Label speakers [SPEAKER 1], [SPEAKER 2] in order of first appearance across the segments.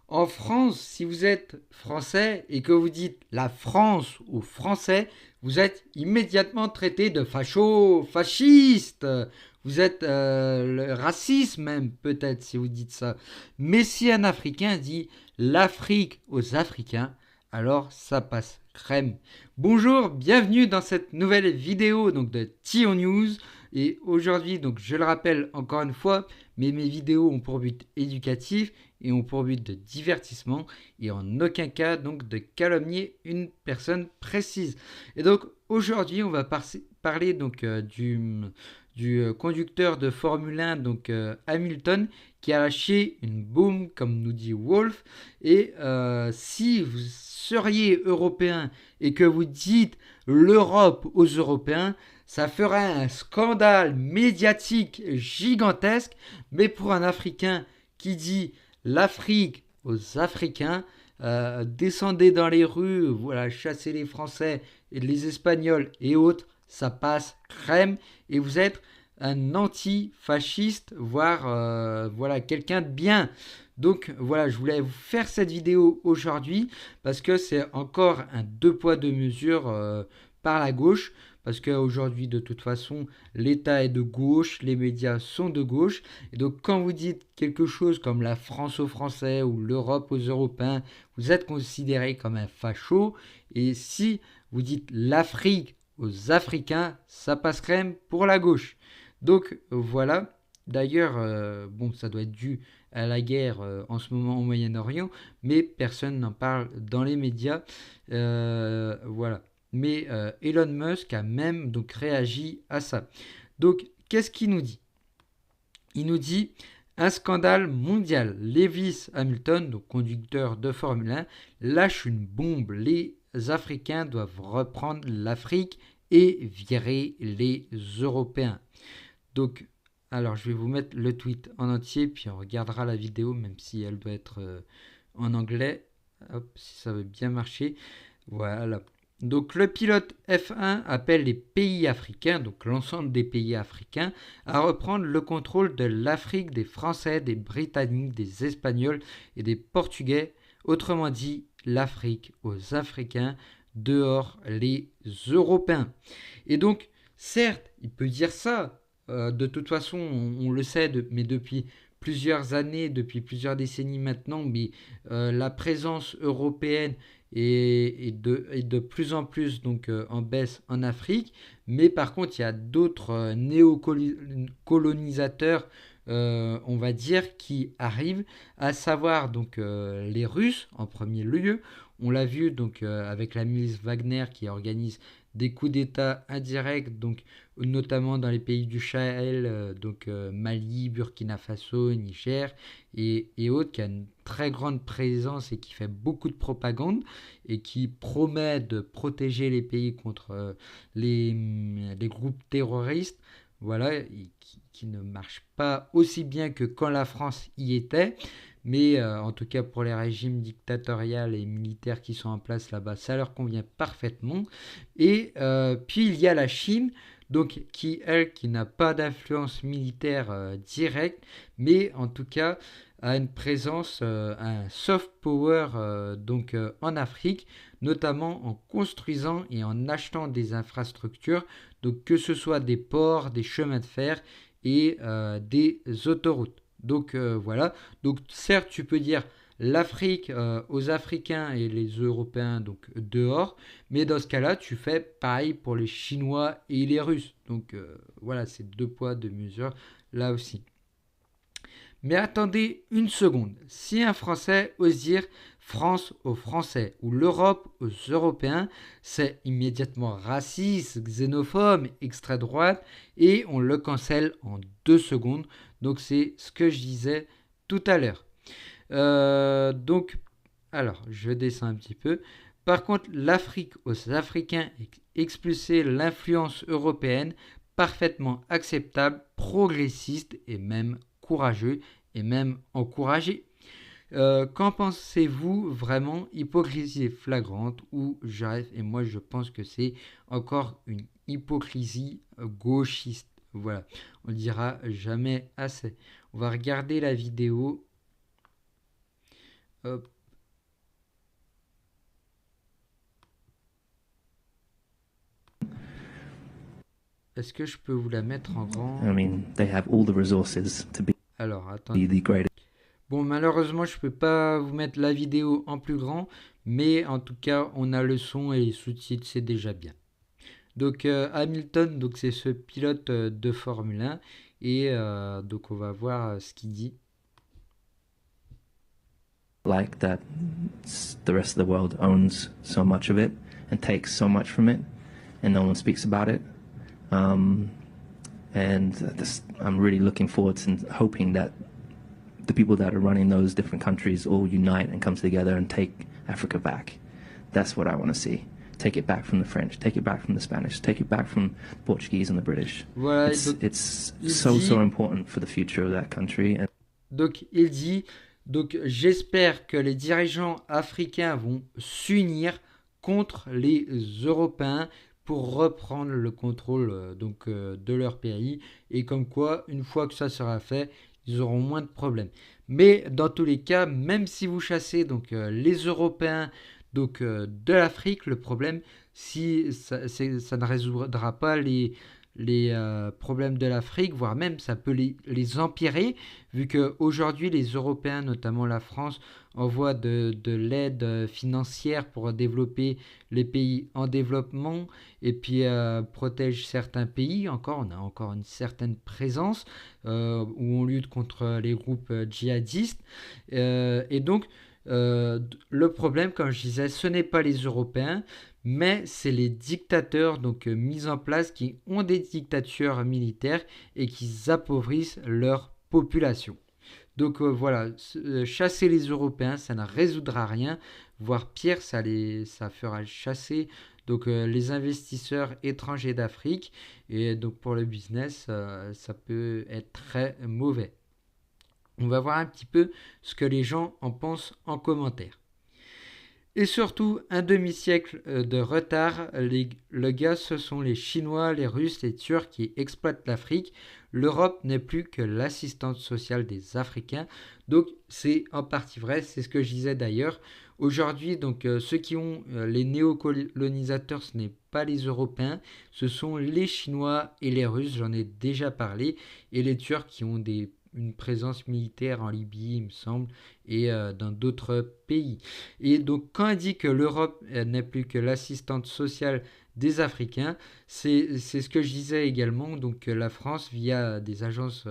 [SPEAKER 1] En France, si vous êtes français et que vous dites la France aux Français, vous êtes immédiatement traité de facho, fasciste. Vous êtes le racisme même peut-être si vous dites ça. Mais si un Africain dit l'Afrique aux Africains, alors ça passe crème. Bonjour, bienvenue dans cette nouvelle vidéo donc de Tio News. Et aujourd'hui, donc je le rappelle encore une fois, mais mes vidéos ont pour but éducatif et ont pour but de divertissement et en aucun cas donc de calomnier une personne précise. Et donc aujourd'hui on va parler donc du conducteur de Formule 1 donc Hamilton qui a lâché une bombe comme nous dit Wolf et si vous seriez européen et que vous dites l'Europe aux Européens, ça ferait un scandale médiatique gigantesque, mais pour un Africain qui dit l'Afrique aux Africains, descendez dans les rues, voilà, chassez les Français et les Espagnols et autres, ça passe crème et vous êtes un anti-fasciste, voire voilà quelqu'un de bien. Donc voilà, je voulais vous faire cette vidéo aujourd'hui parce que c'est encore un deux poids deux mesures par la gauche. Parce qu'aujourd'hui, de toute façon, l'État est de gauche, les médias sont de gauche. Et donc, quand vous dites quelque chose comme la France aux Français ou l'Europe aux Européens, vous êtes considéré comme un facho. Et si vous dites l'Afrique aux Africains, ça passe crème pour la gauche. Donc, voilà. D'ailleurs, bon, ça doit être dû à la guerre en ce moment au Moyen-Orient, mais personne n'en parle dans les médias. Voilà. Mais Elon Musk a même donc réagi à ça. Donc, qu'est-ce qu'il nous dit? Il nous dit un scandale mondial. Lewis Hamilton, donc conducteur de Formule 1, lâche une bombe. Les Africains doivent reprendre l'Afrique et virer les Européens. Donc, alors je vais vous mettre le tweet en entier, puis on regardera la vidéo, même si elle doit être en anglais. Hop, si ça veut bien marcher. Voilà. Donc le pilote F1 appelle les pays africains, donc l'ensemble des pays africains, à reprendre le contrôle de l'Afrique des Français, des Britanniques, des Espagnols et des Portugais. Autrement dit, l'Afrique aux Africains, dehors les Européens. Et donc, certes, il peut dire ça. De toute façon, on le sait, mais depuis plusieurs années, depuis plusieurs décennies maintenant, mais la présence européenne est de plus en plus donc en baisse en Afrique. Mais par contre, il y a d'autres néocolonisateurs, on va dire, qui arrivent, à savoir donc les Russes en premier lieu. On l'a vu donc avec la milice Wagner qui organise des coups d'État indirects, donc notamment dans les pays du Sahel, donc Mali, Burkina Faso, Niger et autres, qui a une très grande présence et qui fait beaucoup de propagande et qui promet de protéger les pays contre les groupes terroristes, voilà, qui ne marche pas aussi bien que quand la France y était. Mais en tout cas pour les régimes dictatoriaux et militaires qui sont en place là-bas, ça leur convient parfaitement. Et puis il y a la Chine, donc qui elle, qui n'a pas d'influence militaire directe, mais en tout cas a une présence, un soft power donc en Afrique, notamment en construisant et en achetant des infrastructures, donc que ce soit des ports, des chemins de fer et des autoroutes. Donc voilà. Donc certes, tu peux dire l'Afrique aux Africains et les Européens donc dehors, mais dans ce cas-là, tu fais pareil pour les Chinois et les Russes. Donc voilà, c'est deux poids deux mesures là aussi. Mais attendez une seconde. Si un Français ose dire France aux Français ou l'Europe aux Européens, c'est immédiatement raciste, xénophobe, extrême droite et on le cancelle en 2 secondes. Donc c'est ce que je disais tout à l'heure. Donc, alors, je descends un petit peu. Par contre, l'Afrique aux Africains expulser l'influence européenne, parfaitement acceptable, progressiste et même courageux et même encouragé. Qu'en pensez-vous vraiment? Hypocrisie flagrante ou j'arrive et moi je pense que c'est encore une hypocrisie gauchiste. Voilà, on ne dira jamais assez. On va regarder la vidéo. Hop. Est-ce que je peux vous la mettre en grand?
[SPEAKER 2] I mean, they have all the resources to be
[SPEAKER 1] Alors, attendez.
[SPEAKER 2] the greatest.
[SPEAKER 1] Bon, malheureusement, je peux pas vous mettre la vidéo en plus grand, mais en tout cas, on a le son et les sous-titres, c'est déjà bien. Donc Hamilton, donc c'est ce pilote de Formule 1 et donc on va voir ce qu'il dit.
[SPEAKER 2] Like that the rest of the world owns so much of it and takes so much from it, and no one speaks about it. And I'm really looking forward to hoping that the people that are running those different countries all unite and come together and take Africa back. That's what I want to see. Take it back from the French, take it back from the Spanish, take it back from the Portuguese and the British.
[SPEAKER 1] Voilà,
[SPEAKER 2] It's so important for the future of that country.
[SPEAKER 1] Donc il dit, donc j'espère que les dirigeants africains vont s'unir contre les Européens pour reprendre le contrôle de leur pays, et comme quoi, une fois que ça sera fait, ils auront moins de problèmes. Mais dans tous les cas, même si vous chassez les Européens de l'Afrique, le problème, si ça ne résoudra pas les problèmes de l'Afrique, voire même ça peut les empirer, vu qu'aujourd'hui les Européens, notamment la France, envoient de l'aide financière pour développer les pays en développement, et puis protègent certains pays. On a encore une certaine présence où on lutte contre les groupes djihadistes. Et donc, le problème, comme je disais, ce n'est pas les Européens, mais c'est les dictateurs mis en place qui ont des dictatures militaires et qui appauvrissent leur population. Donc voilà, chasser les Européens, ça ne résoudra rien, voire pire, ça fera chasser les investisseurs étrangers d'Afrique, et donc pour le business, ça peut être très mauvais. On va voir un petit peu ce que les gens en pensent en commentaire. Et surtout, un demi-siècle de retard, le gars, ce sont les Chinois, les Russes, les Turcs qui exploitent l'Afrique. L'Europe n'est plus que l'assistante sociale des Africains. Donc c'est en partie vrai, c'est ce que je disais d'ailleurs. Aujourd'hui, ceux qui ont les néocolonisateurs, ce n'est pas les Européens, ce sont les Chinois et les Russes, j'en ai déjà parlé, et les Turcs qui ont une présence militaire en Libye, il me semble, et dans d'autres pays. Et donc quand elle dit que l'Europe n'est plus que l'assistante sociale des Africains, c'est ce que je disais également, donc que la France, via des agences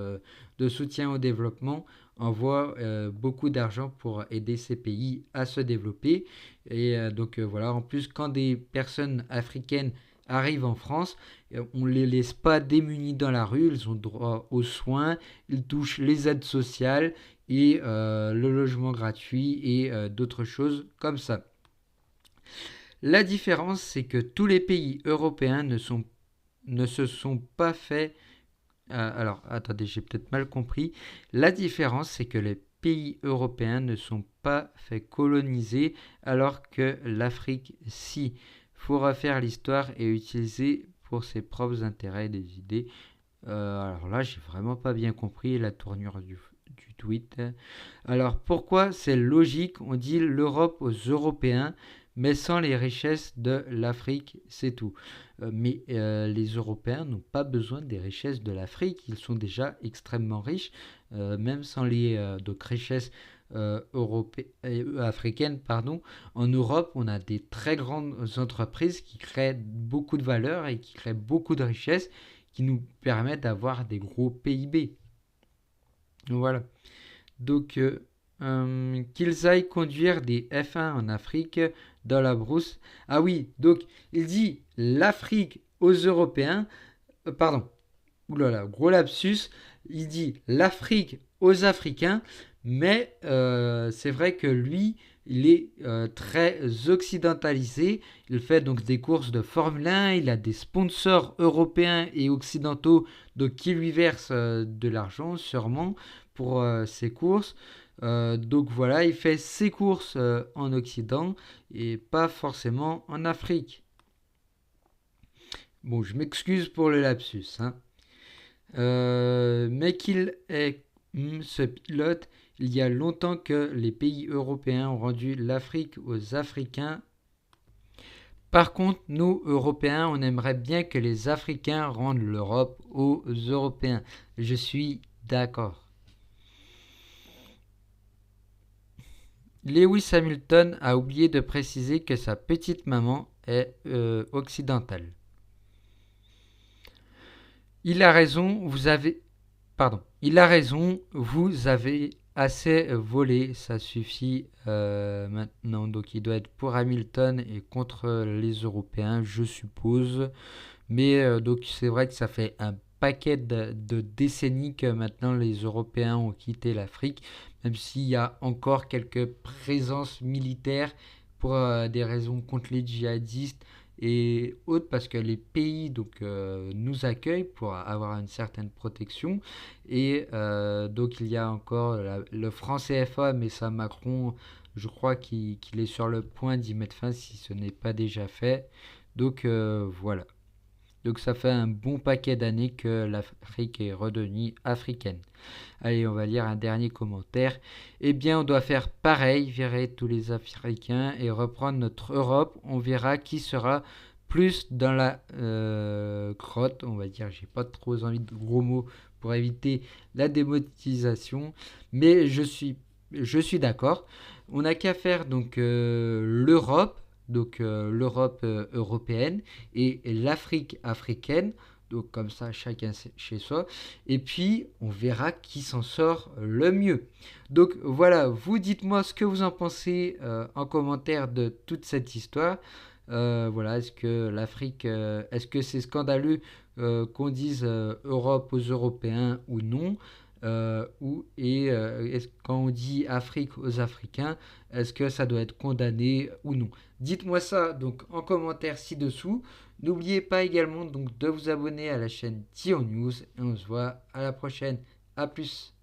[SPEAKER 1] de soutien au développement, envoie beaucoup d'argent pour aider ces pays à se développer. Et voilà, en plus, quand des personnes africaines arrivent en France, on ne les laisse pas démunis dans la rue, ils ont droit aux soins, ils touchent les aides sociales et le logement gratuit et d'autres choses comme ça. La différence, c'est que tous les pays européens ne se sont pas fait... alors, attendez, j'ai peut-être mal compris. La différence, c'est que les pays européens ne sont pas fait coloniser, alors que l'Afrique, si. Faut refaire l'histoire et utiliser pour ses propres intérêts des idées. Alors là, j'ai vraiment pas bien compris la tournure du tweet. Alors pourquoi c'est logique? On dit l'Europe aux Européens, mais sans les richesses de l'Afrique, c'est tout. Mais les Européens n'ont pas besoin des richesses de l'Afrique, ils sont déjà extrêmement riches, même sans les richesses africaines. Pardon. En Europe, on a des très grandes entreprises qui créent beaucoup de valeur et qui créent beaucoup de richesses qui nous permettent d'avoir des gros PIB. Voilà. Donc, qu'ils aillent conduire des F1 en Afrique dans la brousse. Ah oui, donc il dit l'Afrique aux Européens. Pardon. Oulala, gros lapsus. Il dit l'Afrique aux Africains, mais c'est vrai que lui, il est très occidentalisé. Il fait donc des courses de Formule 1, il a des sponsors européens et occidentaux qui lui versent de l'argent sûrement pour ses courses. Donc voilà, il fait ses courses en Occident et pas forcément en Afrique. Bon, je m'excuse pour le lapsus, hein. Mais qu'il est ce pilote Il y a longtemps que les pays européens ont rendu l'Afrique aux Africains. Par contre, nous, Européens, on aimerait bien que les Africains rendent l'Europe aux Européens. Je suis d'accord. Lewis Hamilton a oublié de préciser que sa petite maman est occidentale. Il a raison, vous avez... Pardon. Il a raison, vous avez assez volé, ça suffit maintenant. Donc il doit être pour Hamilton et contre les Européens, je suppose. Mais donc c'est vrai que ça fait un paquet de décennies que maintenant les Européens ont quitté l'Afrique, même s'il y a encore quelques présences militaires pour des raisons contre les djihadistes et autres, parce que les pays donc nous accueillent pour avoir une certaine protection. Et donc il y a encore le franc CFA, mais ça Macron, je crois qu'il est sur le point d'y mettre fin si ce n'est pas déjà fait. Donc voilà. Donc ça fait un bon paquet d'années que l'Afrique est redevenue africaine. Allez, on va lire un dernier commentaire. Eh bien, on doit faire pareil, virer tous les Africains et reprendre notre Europe. On verra qui sera plus dans la grotte, on va dire. J'ai pas trop envie de gros mots pour éviter la démonétisation, mais je suis d'accord. On n'a qu'à faire donc l'Europe. Donc l'Europe européenne et l'Afrique africaine, donc comme ça chacun chez soi, et puis on verra qui s'en sort le mieux. Donc voilà, vous dites-moi ce que vous en pensez en commentaire de toute cette histoire. Voilà, est-ce que l'Afrique, est-ce que c'est scandaleux qu'on dise Europe aux Européens ou non, quand on dit Afrique aux Africains, est-ce que ça doit être condamné ou non? Dites-moi ça donc en commentaire ci-dessous. N'oubliez pas également donc de vous abonner à la chaîne Tion News et on se voit à la prochaine. A plus.